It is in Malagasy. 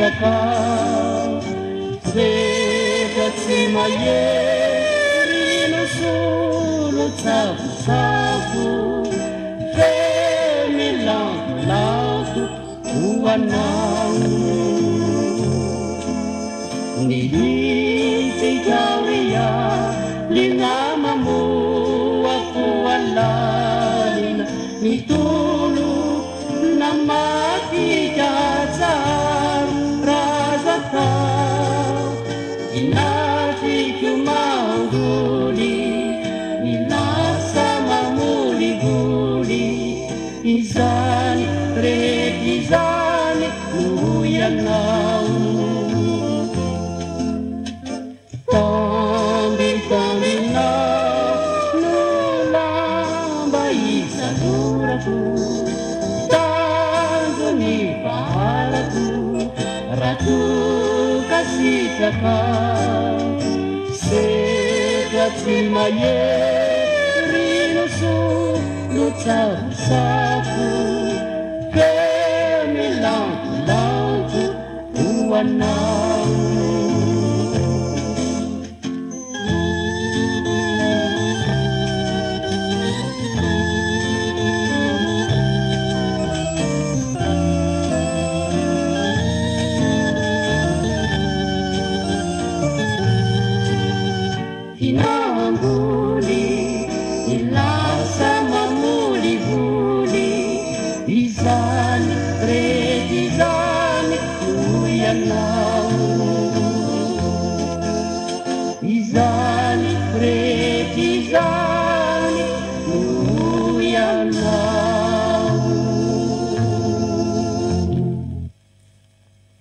kasitaka zeka tsy mahery no solo tsafosafo fe milankolako ho anao nihitikaria linamamoako alalina mitolo na makikatsaro razaka inatriko mangoly milasa mamoligoli izany rehetra izany no ianao tambitambinao no lamba isan'orako tanjony valako ratoka sitraka seka tsy mahery no solo tsafosafo ke milankolako ho anao Ina